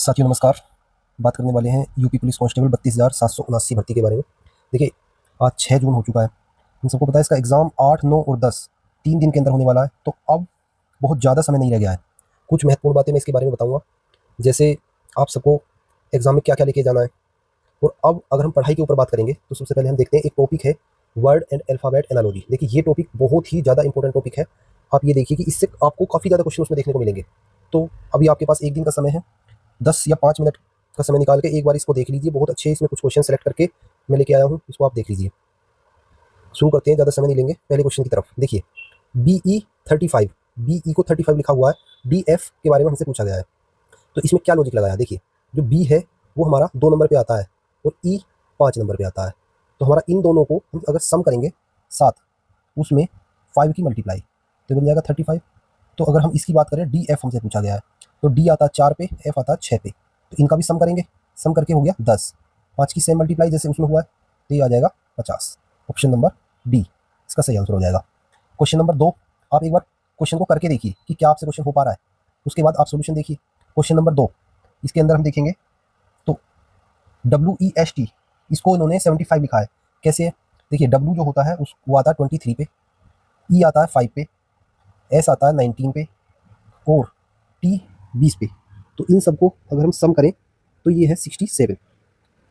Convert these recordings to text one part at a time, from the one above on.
साथियों नमस्कार। बात करने वाले हैं यूपी पुलिस कांस्टेबल 32,779 भर्ती के बारे में। देखिए, आज 6 जून हो चुका है। हम सबको पता है इसका एग्ज़ाम 8, 9 और 10 3 दिन के अंदर होने वाला है। तो अब बहुत ज़्यादा समय नहीं रह गया है। कुछ महत्वपूर्ण बातें मैं इसके बारे में बताऊँगा, जैसे आप सबको एग्ज़ाम में क्या-क्या लेके जाना है। और अब अगर हम पढ़ाई के ऊपर बात करेंगे तो सबसे पहले हम देखते हैं, एक टॉपिक है वर्ड एंड अल्फ़ाबेट एनालॉजी। देखिए, ये टॉपिक बहुत ही ज़्यादा इंपॉर्टेंट टॉपिक है। आप ये देखिए कि इससे आपको काफ़ी ज़्यादा क्वेश्चन उसमें देखने को मिलेंगे। तो अभी आपके पास 1 दिन का समय है। 10 या 5 मिनट का समय निकाल के एक बार इसको देख लीजिए। बहुत अच्छे इसमें कुछ क्वेश्चन सेलेक्ट करके मैं लेके आया हूँ, इसको आप देख लीजिए। शुरू करते हैं, ज़्यादा समय नहीं लेंगे। पहले क्वेश्चन की तरफ देखिए, BE 35, BE को 35 लिखा हुआ है। DF के बारे में हमसे पूछा गया है, तो इसमें क्या लॉजिक लगाया। देखिए, जो B है वो हमारा 2 नंबर पे आता है और E 5 नंबर पे आता है। तो हमारा इन दोनों को हम अगर सम करेंगे साथ, उसमें 5 की मल्टीप्लाई तो बन जाएगा 35। तो अगर हम इसकी बात करें, DF हमसे पूछा गया है, तो D आता है 4 पे, F आता है 6 पे। तो इनका भी सम करेंगे, सम करके हो गया 10। 5 की सेम मल्टीप्लाई जैसे उसमें हुआ है, तो ये आ जाएगा 50। ऑप्शन नंबर डी इसका सही आंसर हो जाएगा। क्वेश्चन नंबर 2, आप एक बार क्वेश्चन को करके देखिए कि क्या आपसे क्वेश्चन हो पा रहा है, उसके बाद आप सोल्यूशन देखिए। क्वेश्चन नंबर 2, इसके अंदर हम देखेंगे तो WEST, इसको इन्होंने 75 लिखा है। कैसे है, देखिए, W जो होता है वो आता है 23 पे, E आता है 5 पे, S आता है 19 पे और T 20 पे। तो इन सबको अगर हम सम करें तो ये है 67,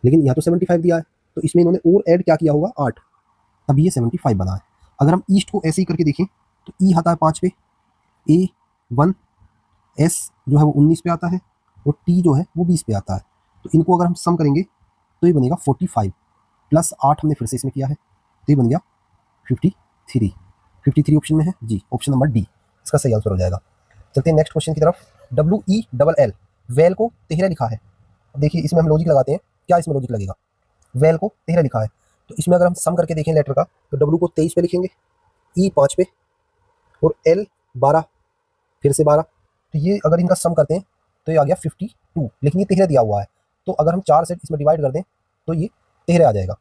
लेकिन यहाँ तो 75 दिया है, तो इसमें इन्होंने और ऐड क्या किया होगा, 8, तब ये 75 बना है। अगर हम ईस्ट को ऐसे ही करके देखें तो E आता है 5 पे, A1, S जो है वो 19 पे आता है और T जो है वो 20 पे आता है। तो इनको अगर हम सम करेंगे तो ये बनेगा 45 प्लस 8 हमने फिर से इसमें किया है, तो ये बन गया 53। 53 ऑप्शन में है जी, ऑप्शन नंबर डी इसका सही आंसर हो जाएगा। चलते हैं नेक्स्ट क्वेश्चन की तरफ। WELL, वेल को 13 लिखा है। अब देखिए, इसमें हम लॉजिक लगाते हैं। क्या इसमें लॉजिक लगेगा, वेल को 13 लिखा है, तो इसमें अगर हम सम करके देखें लेटर का, तो W को 23 पे लिखेंगे, E 5 पे और L 12, फिर से 12। तो ये अगर इनका सम करते हैं तो ये आ गया 52, लेकिन ये 13 दिया हुआ है, तो अगर हम 4 से इसमें डिवाइड कर दें तो ये 13 आ जाएगा।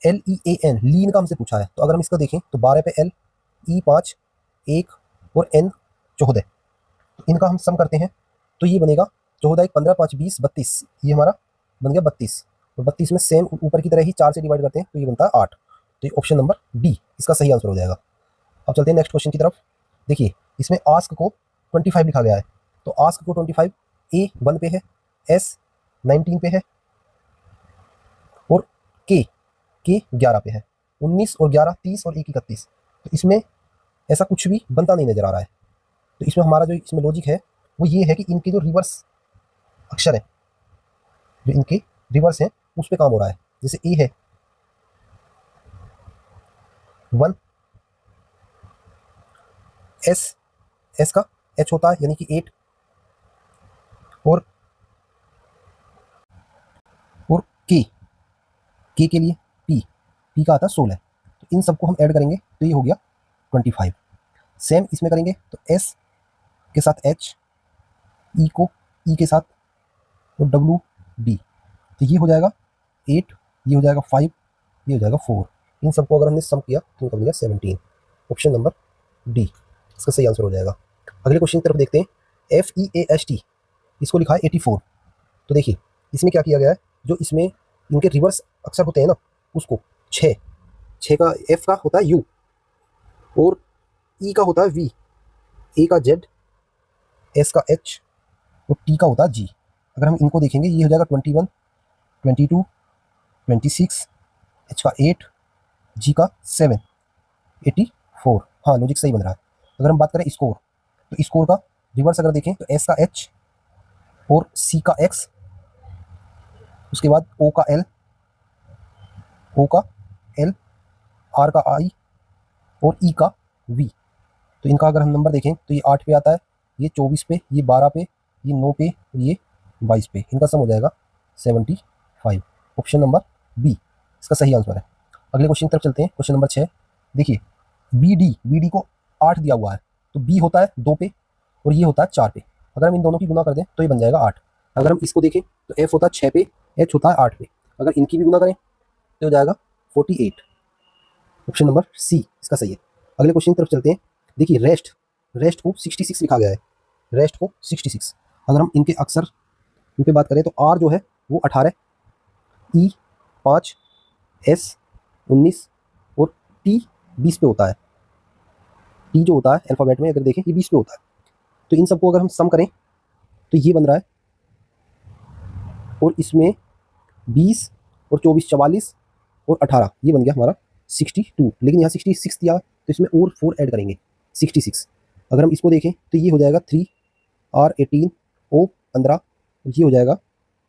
LEAN, लीन का हमसे पूछा है, तो अगर हम इसको देखें तो 12 पे L, E 5, 1 और N 14। तो इनका हम सम करते हैं तो ये बनेगा 14, 1, 15, 5, 20, 32। ये हमारा बन गया 32, और 32 में सेम ऊपर की तरह ही 4 से डिवाइड करते हैं तो ये बनता है 8। तो ये ऑप्शन नंबर डी इसका सही आंसर हो जाएगा। अब चलते हैं नेक्स्ट क्वेश्चन की तरफ। देखिए, इसमें आस्क को 25 लिखा गया है, तो आस्क को 25 A 1 पे है, S 19 पे है और K 11 पे है। 19 और 11, 30 और 1 31। तो इसमें ऐसा कुछ भी बनता नहीं नजर आ रहा है। तो इसमें हमारा जो इसमें लॉजिक है वो ये है कि इनके जो रिवर्स अक्षर है, जो इनके रिवर्स हैं, उस पर काम हो रहा है। जैसे ए है 1, एस का एच होता है यानी कि 8, और के के लिए पी का आता है 16। तो इन सबको हम ऐड करेंगे तो ये हो गया 25। सेम इसमें करेंगे तो एस के साथ एच, ई को ई के साथ और WD, तो ये हो जाएगा 8, ये हो जाएगा 5, ये हो जाएगा 4। इन सबको अगर हमने सम किया तो इनका बन गया 17। ऑप्शन नंबर डी इसका सही आंसर हो जाएगा। अगले क्वेश्चन की तरफ देखते हैं। FEAST, इसको लिखा है 84। तो देखिए, इसमें क्या किया गया है, जो इसमें इनके रिवर्स अक्षर होते हैं ना, उसको 6 का F का होता है U और E का होता है V, A का Z, S का H और T का होता है G। अगर हम इनको देखेंगे, ये हो जाएगा 21, 22, 26, H का 8, G का 7, 84। हाँ, लॉजिक सही बन रहा है। अगर हम बात करें स्कोर, तो स्कोर का रिवर्स अगर देखें तो S का H और C का X, उसके बाद O का L, R का I और E का V। तो इनका अगर हम नंबर देखें तो ये 8 पे आता है, ये 24 पे, ये 12 पे, ये 9 पे, ये 22 पे। इनका सम हो जाएगा 75। ऑप्शन नंबर बी इसका सही आंसर है। अगले क्वेश्चन की तरफ चलते हैं। क्वेश्चन नंबर 6, देखिए, BD को 8 दिया हुआ है, तो B होता है 2 पे और ये होता है 4 पे। अगर हम इन दोनों की गुना कर दें तो ये बन जाएगा 8। अगर हम इसको देखें तो F होता है 6 पे, H होता है 8 पे। अगर इनकी भी गुना करें तो हो जाएगा 48। ऑप्शन नंबर सी इसका सही है। अगले क्वेश्चन की तरफ चलते हैं। देखिए, रेस्ट को 66 लिखा गया है, रेस्ट को 66। अगर हम इनके अक्षर पे बात करें तो आर जो है वो 18, ई 5, एस 19 और टी 20 पे होता है। टी जो होता है अल्फ़ाबेट में अगर देखें ये 20 पे होता है। तो इन सबको अगर हम सम करें तो ये बन रहा है, और इसमें 20 और 24 44 और 18 ये बन गया हमारा 62। लेकिन यहाँ 66 दिया तो इसमें और 4 ऐड करेंगे 66। अगर हम इसको देखें तो ये हो जाएगा 3 R 18 O 15, ये हो जाएगा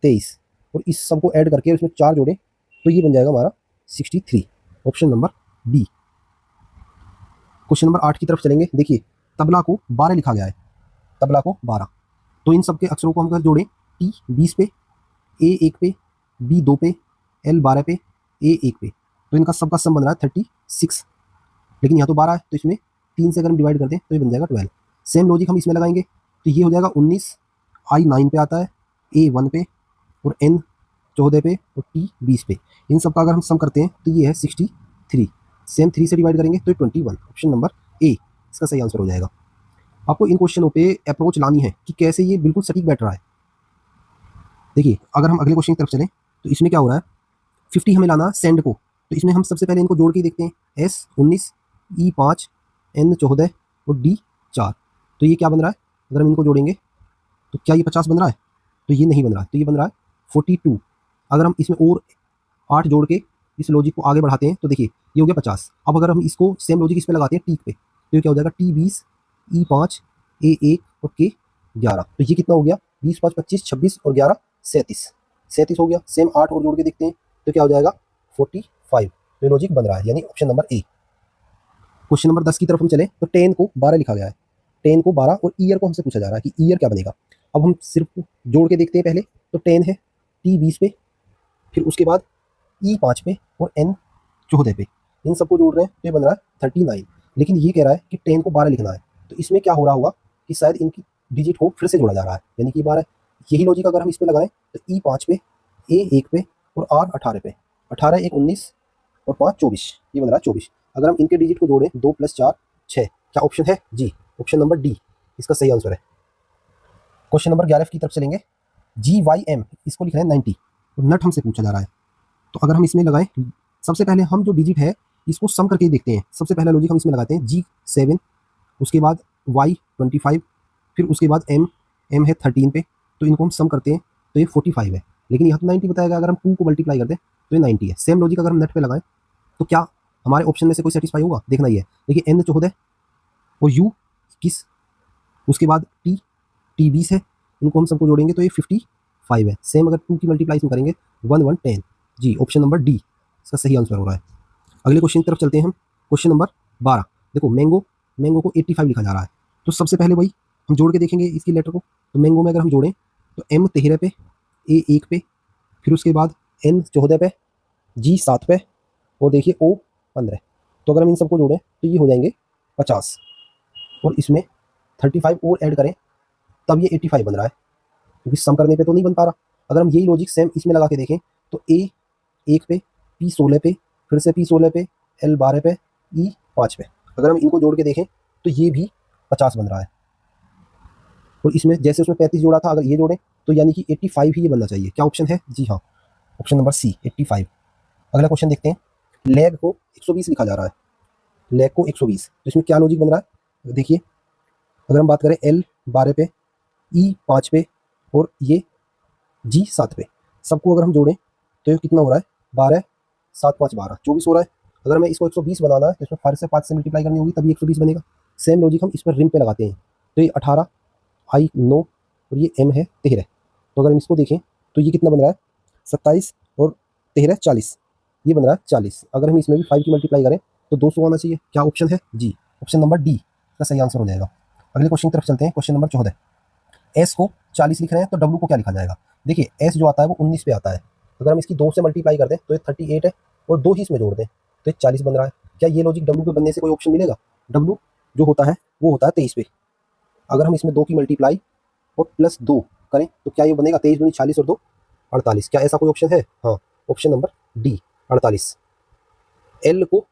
23, और इस सबको ऐड करके उसमें 4 जोड़ें तो ये बन जाएगा हमारा 63। Option number B. Question number 8 की तरफ चलेंगे। देखिए तबला को 12 लिखा गया है, तबला को 12, तो इन सबके अक्षरों को हम अगर जोड़ें, टी 20 पे, ए 1 पे, बी 2 पे, एल 12 पे, ए 1 पे, तो इनका सबका सम बन रहा है 36। लेकिन यहाँ तो 12 है तो इसमें 3 से अगर हम डिवाइड कर दें तो ये बन जाएगा 12। सेम लॉजिक हम इसमें लगाएंगे तो ये हो जाएगा 19, आई 9 पे आता है, ए 1 पे, और एन 14 पे, और टी 20 पे। इन सब का अगर हम सम करते हैं तो ये है 63। सेम 3 से डिवाइड करेंगे तो 21। ऑप्शन नंबर ए इसका सही आंसर हो जाएगा। आपको इन क्वेश्चनों पे अप्रोच लानी है कि कैसे ये बिल्कुल सटीक बैठ रहा है। देखिए अगर हम अगले क्वेश्चन की तरफ चलें तो इसमें क्या हो रहा है, 50 हमें लाना सेंड को, तो इसमें हम सबसे पहले इनको जोड़ के देखते हैं, एस 19, ई 5, एन 14 और डी 4। तो ये क्या बन रहा है, अगर हम इनको जोड़ेंगे तो क्या ये 50 बन रहा है, तो ये नहीं बन रहा है, तो ये बन रहा है 42। अगर हम इसमें और 8 जोड़ के इस लॉजिक को आगे बढ़ाते हैं तो देखिए ये हो गया 50। अब अगर हम इसको सेम लॉजिक इस पर लगाते हैं टी पे, तो ये क्या हो जाएगा, टी 20, ई 5, ए 1 और के 11। तो ये कितना हो गया, 20 5 25 26 और 11 37 हो गया। सेम 8 और जोड़ के देखते हैं तो क्या हो जाएगा 45। तो लॉजिक बन रहा है, यानी option number A. Question number 10 की तरफ हम चले तो 10 को 12 लिखा गया है, 10 को 12 और ईयर को हमसे पूछा जा रहा है कि ईयर क्या बनेगा। अब हम सिर्फ जोड़ के देखते हैं पहले, तो 10 है, टी 20 पे, फिर उसके बाद ई 5 पे और एन 14 पे, इन सबको जोड़ रहे हैं तो ये बन रहा है 39। लेकिन ये कह रहा है कि 10 को 12 लिखना है, तो इसमें क्या हो रहा होगा कि शायद इनकी डिजिट को फिर से जोड़ा जा रहा है, यानी कि 12। यही लॉजिक अगर हम इस पे लगाएं तो ई 5 पे, ए 1 पे और आर 18 पे, 18 1 19 और 5 24, ये बन रहा है 24। अगर हम इनके डिजिट को जोड़ें 2 + 4 6, क्या ऑप्शन है जी, ऑप्शन नंबर डी इसका सही आंसर है। क्वेश्चन नंबर 11 की तरफ चलेंगे। GYM इसको लिख रहे हैं 90, तो नट हमसे पूछा जा रहा है। तो अगर हम इसमें लगाएं, सबसे पहले हम जो डिजिट है इसको सम करके देखते हैं। सबसे पहला लॉजिक हम इसमें लगाते हैं G7, उसके बाद Y 25, फिर उसके बाद M है 13 पे, तो इनको हम सम करते हैं तो ये 45 है। लेकिन यहाँ तो 90 बताएगा, अगर हम 2 को मल्टीप्लाई करते हैं तो ये 90 है। सेम लॉजिक अगर हम नेट पे लगाएं तो क्या हमारे ऑप्शन में से कोई सेटिस्फाई होगा, देखना ही है। देखिए N 14 और U 21, उसके बाद T 20 है, इनको हम सबको जोड़ेंगे तो ये 55 है। सेम अगर 2 की मल्टीप्लाई में करेंगे 1 1 10, जी ऑप्शन नंबर डी इसका सही आंसर हो रहा है। अगले क्वेश्चन की तरफ चलते हैं हम। Question number 12। देखो मैंगो को 85 लिखा जा रहा है, तो सबसे पहले वही हम जोड़ के देखेंगे इसकी लेटर को। तो मैंगो में अगर हम जोड़ें तो M 13 पे, A 1 पे, फिर उसके बाद N 14 पे, G 7 पे और देखिए O 15। तो अगर हम इन सबको जोड़ें तो ये हो जाएंगे 50, और इसमें 35 और ऐड करें तब ये 85 बन रहा है, क्योंकि सम करने पे तो नहीं बन पा रहा। अगर हम यही लॉजिक सेम इसमें लगा के देखें तो A 1 पे, P 16 पे, फिर से P 16 पे, L 12 पे, E 5 पे, अगर हम इनको जोड़ के देखें तो ये भी 50 बन रहा है। और इसमें जैसे उसमें 35 जोड़ा था, अगर ये जोड़ें तो यानी कि 85 ही ये बनना चाहिए। क्या ऑप्शन है, जी हाँ ऑप्शन नंबर सी 85। अगला क्वेश्चन देखते हैं। लेग को 120 लिखा जा रहा है, लेग को 120, तो इसमें क्या लॉजिक बन रहा है, देखिए अगर हम बात करें L 12 पे, E 5 पे और ये G 7 पे, सबको अगर हम जोड़ें तो ये कितना हो रहा है, 12 7 5 12 24 हो रहा है। अगर हमें इसको 120 बनाना है तो इसमें 5 से मल्टीप्लाई करनी होगी तभी 120 बनेगा। सेम लॉजिक हम इस पर रिम पे लगाते हैं, तो ये 18, I 9 और ये M है 13। तो अगर हम इसको देखें तो ये कितना बन रहा है, 27 और 13 40, ये बन रहा है 40। अगर हम इसमें भी 5 की मल्टीप्लाई करें तो 200 आना चाहिए। क्या ऑप्शन है, जी ऑप्शन नंबर डी का सही आंसर हो जाएगा। अगले क्वेश्चन की तरफ चलते हैं। Question number 14। एस को 40 लिख रहे हैं तो डब्ल्यू को क्या लिखा जाएगा। देखिए एस जो आता है वो 19 पे आता है, अगर हम इसकी 2 से मल्टीप्लाई कर दें तो ये 38 है, और 2 ही इसमें जोड़ दें तो ये 40 बन रहा है। क्या ये लॉजिक डब्ल्यू पे बनने से कोई ऑप्शन मिलेगा, डब्ल्यू जो होता है वो होता है 23 पे। अगर हम इसमें 2 की मल्टीप्लाई और +2 करें तो क्या ये बनेगा, 23 दूनी 40 और 2 48। क्या ऐसा कोई ऑप्शन है, हाँ ऑप्शन नंबर डी 48। एल को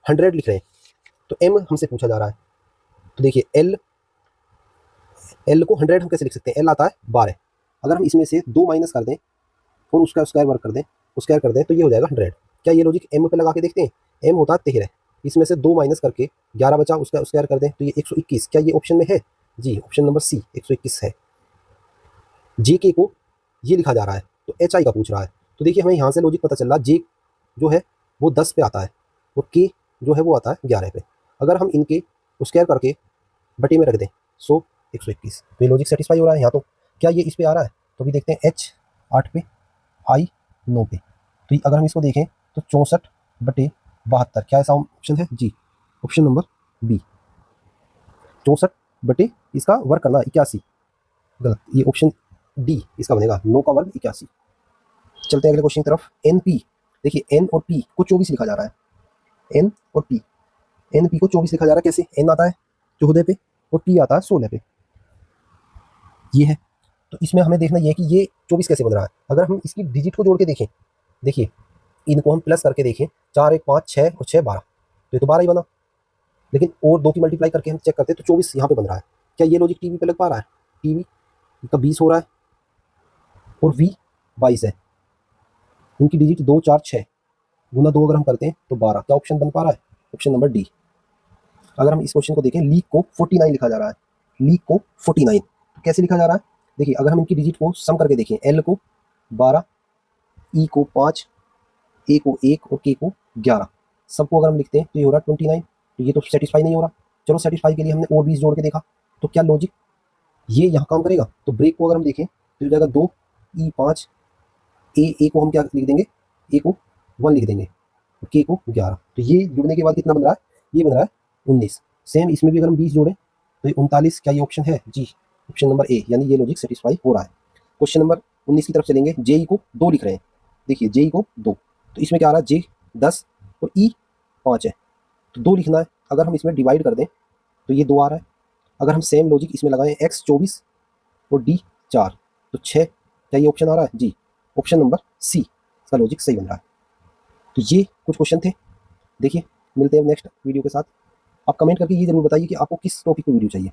100 लिख रहे हैं तो एम हमसे पूछा जा रहा है, तो देखिए एल को 100 हम कैसे लिख सकते हैं, एल आता है 12, अगर हम इसमें से 2 माइनस कर दें और उसका स्क्वायर वर्क कर दें, स्क्वायर कर दें, तो ये हो जाएगा 100। क्या ये लॉजिक m पे लगा के देखते हैं? m होता है 13, इसमें से 2 माइनस करके 11 बचा, उसका स्क्वायर कर दें तो ये 121। क्या ये ऑप्शन में है? जी, ऑप्शन नंबर सी 121 है। जे के को ये लिखा जा रहा है तो एच आई का पूछ रहा है, तो देखिए हमें यहाँ से लॉजिक पता चल रहा है, जे जो है वो 10 पे आता है और के जो है वो आता है 11 पे। अगर हम इनके स्क्वायर करके बटे में रख दें 100 121, तो ये लॉजिक सेटिस्फाई हो रहा है यहाँ। तो क्या ये इस पे आ रहा है? तो अभी देखते हैं, एच 8 पे, आई 9 पे। तो अगर हम इसको देखें तो 64/72, क्या ऐसा ऑप्शन है? जी, ऑप्शन नंबर बी 64 बटे इसका वर्क करना 81, गलत, ये ऑप्शन डी इसका बनेगा, 9 का वर्ग 81। चलते हैं अगले क्वेश्चन की तरफ। एन पी, देखिए एन और पी को 24 लिखा जा रहा है। एन और पी, एन पी को 24 लिखा जा रहा है। कैसे? एन आता है 14 पे और पी आता है 16 पे, ये है। तो इसमें हमें देखना ये है कि ये 24 कैसे बन रहा है। अगर हम इसकी डिजिट को जोड़ के देखें, देखिए इनको हम प्लस करके देखें, 4 1 5 6 और 6 12, तो ये तो 12 ही बना। लेकिन और 2 की मल्टीप्लाई करके हम चेक करते हैं तो 24 यहाँ पे बन रहा है। क्या ये लॉजिक टीवी पे लग पा रहा है? टीवी का 20 हो रहा है और वी 22 है, इनकी डिजिट 2 4 6 गुना 2 अगर हम करते हैं तो 12। क्या ऑप्शन बन पा रहा है? Option number D. अगर हम इस क्वेश्चन को देखें, लीक को 49 लिखा जा रहा है, लीक को 49, तो कैसे लिखा जा रहा है? देखिए अगर हम इनकी डिजिट को सम करके देखें, एल को 12, ई को 5, ए को 1 और के को 11, सबको अगर हम लिखते हैं तो ये हो रहा है 29। तो ये तो सेटिस्फाई नहीं हो रहा। चलो सेटिस्फाई के लिए हमने और 20 जोड़ के देखा, तो क्या लॉजिक ये यहाँ काम करेगा? तो ब्रेक को अगर हम देखें तो हो जाएगा 2 ई 5, ए को हम क्या लिख देंगे? ए को 1 लिख देंगे और के को 11। तो ये जुड़ने के बाद कितना बन रहा है? ये बन रहा है 19। सेम इसमें भी अगर हम 20 जोड़ें तो ये 39। क्या ये ऑप्शन है? जी, ऑप्शन नंबर ए, यानी ये लॉजिक सेटिस्फाई हो रहा है। क्वेश्चन नंबर 19 की तरफ चलेंगे। जेई को 2 लिख रहे हैं, देखिए जेई को 2, तो इसमें क्या आ रहा है? जे 10 और ई 5 है, तो 2 लिखना है। अगर हम इसमें डिवाइड कर दें तो ये 2 आ रहा है। अगर हम सेम लॉजिक इसमें लगाएं, एक्स 24 और डी 4, तो 6। क्या ये ऑप्शन आ रहा है? जी, ऑप्शन नंबर सी, इसका लॉजिक सही बन रहा है। तो ये कुछ क्वेश्चन थे। देखिए मिलते हैं नेक्स्ट वीडियो के साथ। आप कमेंट करके ये जरूर बताइए कि आपको किस टॉपिक पे वीडियो चाहिए।